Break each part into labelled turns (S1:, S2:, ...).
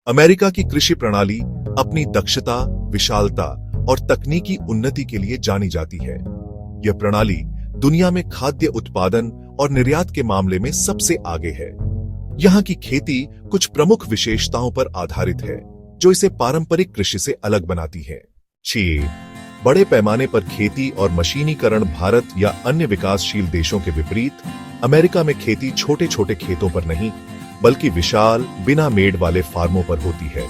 S1: America की कृषि प्रणाली अपनी दक्षता, विशालता और तकनीकी उन्नति के लिए जानी जाती है। यह प्रणाली दुनिया में खाद्य उत्पादन और निर्यात के मामले में सबसे आगे है। यहाँ की खेती कुछ प्रमुख विशेषताओं पर आधारित है, जो इसे पारंपरिक कृषि से अलग बनाती है। 6. बड़े पैमाने पर खेती और मशीनीकरण। भारत या अन्य विकासशील देशों के विपरीत अमेरिका में खेती छोटे छोटे खेतों पर नहीं, बल्कि विशाल बिना मेड़ वाले फार्मों पर होती है।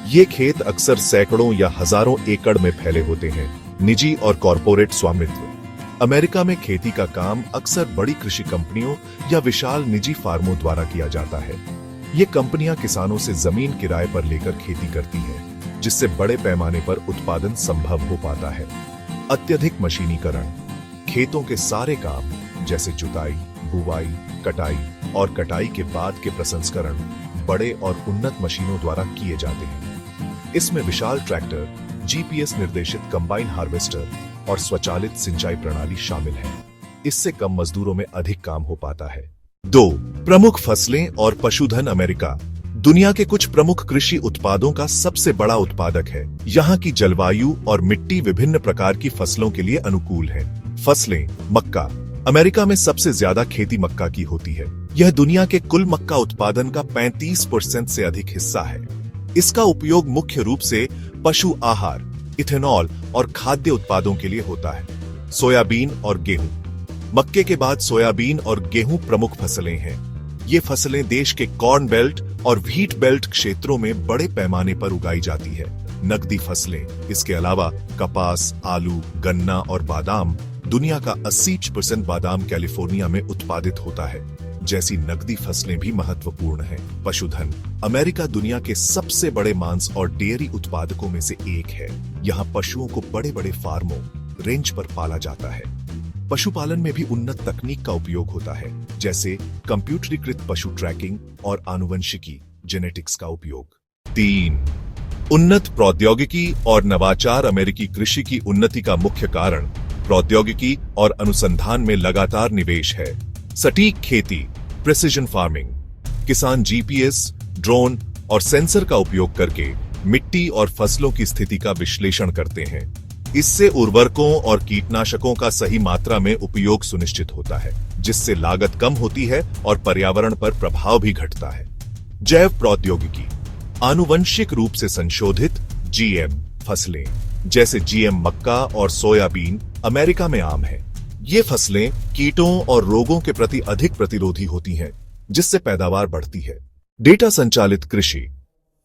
S1: ये खेत अक्सर सैकड़ों या हजारों एकड़ में फैले होते हैं। निजी और कॉरपोरेट स्वामित्व। अमेरिका में खेती का काम अक्सर बड़ी कृषि कंपनियों या विशाल निजी फार्मों द्वारा किया जाता है। ये कंपनियां किसानों से जमीन किराए पर लेकर खेती करती हैं, जिससे बड़े पैमाने पर उत्पादन संभव हो पाता है। अत्यधिक मशीनीकरण। खेतों के सारे काम जैसे जुताई, बुवाई, कटाई और कटाई के बाद के प्रसंस्करण बड़े और उन्नत मशीनों द्वारा किए जाते हैं। इसमें विशाल ट्रैक्टर, जीपीएस निर्देशित कंबाइन हार्वेस्टर और स्वचालित सिंचाई प्रणाली शामिल है। इससे कम मजदूरों में अधिक काम हो पाता है। 2. प्रमुख फसलें और पशुधन। अमेरिका दुनिया के कुछ प्रमुख कृषि उत्पादों का सबसे बड़ा उत्पादक है। यहाँ की जलवायु और मिट्टी विभिन्न प्रकार की फसलों के लिए अनुकूल है। फसलें। मक्का। अमेरिका में सबसे ज्यादा खेती मक्का की होती है। यह दुनिया के कुल मक्का उत्पादन का 35% से अधिक हिस्सा है। इसका उपयोग मुख्य रूप से पशु आहार, इथेनॉल और खाद्य उत्पादों के लिए होता है। सोयाबीन और गेहूं। मक्के के बाद सोयाबीन और गेहूं प्रमुख फसलें हैं। ये फसलें देश के कॉर्न बेल्ट और व्हीट बेल्ट क्षेत्रों में बड़े पैमाने पर उगाई जाती है। नकदी फसलें। इसके अलावा कपास, आलू, गन्ना और बादाम। दुनिया का 80% बादाम कैलिफोर्निया में उत्पादित होता है। जैसी नकदी फसलें भी महत्वपूर्ण हैं। पशुधन। अमेरिका दुनिया के सबसे बड़े मांस और डेयरी उत्पादकों में से एक है। यहाँ पशुओं को बड़े बड़े फार्मों, रेंज पर पाला जाता है। पशुपालन में भी उन्नत तकनीक का उपयोग होता है, जैसे कंप्यूटरीकृत पशु ट्रैकिंग और आनुवंशिकी जेनेटिक्स का उपयोग। 3. उन्नत प्रौद्योगिकी और नवाचार। अमेरिकी कृषि की उन्नति का मुख्य कारण प्रौद्योगिकी और अनुसंधान में लगातार निवेश है। सटीक खेती, प्रिसिजन फार्मिंग। किसान जीपीएस, ड्रोन और सेंसर का उपयोग करके मिट्टी और फसलों की स्थिति का विश्लेषण करते हैं। इससे उर्वरकों और कीटनाशकों का सही मात्रा में उपयोग सुनिश्चित होता है, जिससे लागत कम होती है और पर्यावरण पर प्रभाव भी घटता है। जैव प्रौद्योगिकी। आनुवंशिक रूप से संशोधित जीएम फसलें जैसे जीएम मक्का और सोयाबीन अमेरिका में आम है। ये फसलें कीटों और रोगों के प्रति अधिक प्रतिरोधी होती हैं, जिससे पैदावार बढ़ती है। डेटा संचालित कृषि।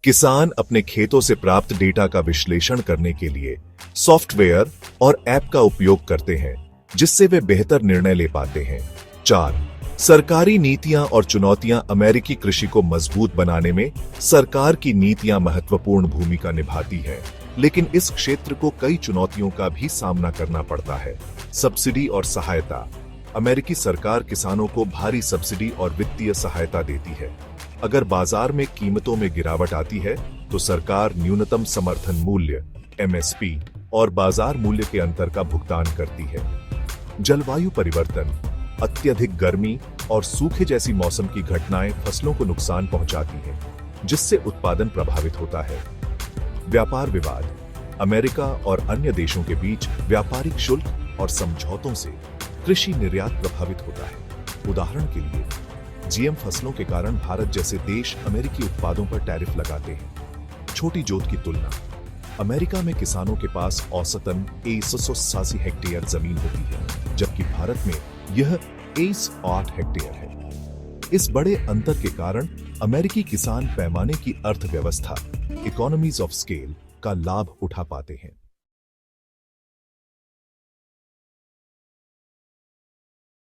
S1: किसान अपने खेतों से प्राप्त डेटा का विश्लेषण करने के लिए सॉफ्टवेयर और ऐप का उपयोग करते हैं, जिससे वे बेहतर निर्णय ले पाते हैं। 4. सरकारी नीतियां और चुनौतियां। अमेरिकी कृषि को मजबूत बनाने में सरकार की नीतियां महत्वपूर्ण भूमिका निभाती है, लेकिन इस क्षेत्र को कई चुनौतियों का भी सामना करना पड़ता है। सब्सिडी और सहायता। अमेरिकी सरकार किसानों को भारी सब्सिडी और वित्तीय सहायता देती है। अगर बाजार में कीमतों में गिरावट आती है, तो सरकार न्यूनतम समर्थन मूल्य (MSP) और बाजार मूल्य के अंतर का भुगतान करती है। जलवायु परिवर्तन। अत्यधिक गर्मी और सूखे जैसी मौसम की घटनाएं फसलों को नुकसान पहुंचाती हैं, जिससे उत्पादन प्रभावित होता है। व्यापार विवाद। अमेरिका और अन्य देशों के बीच व्यापारिक शुल्क और समझौतों से कृषि निर्यात प्रभावित होता है। उदाहरण के लिए, जीएम फसलों के कारण भारत जैसे देश अमेरिकी उत्पादों पर टैरिफ लगाते हैं। छोटी जोत की तुलना। अमेरिका में किसानों के पास औसतन 187 हेक्टेयर जमीन होती है, जबकि भारत में यह 8 हेक्टेयर है। इस बड़े अंतर के कारण अमेरिकी किसान पैमाने की अर्थव्यवस्था, इकोनॉमीज ऑफ स्केल, का लाभ उठा पाते हैं।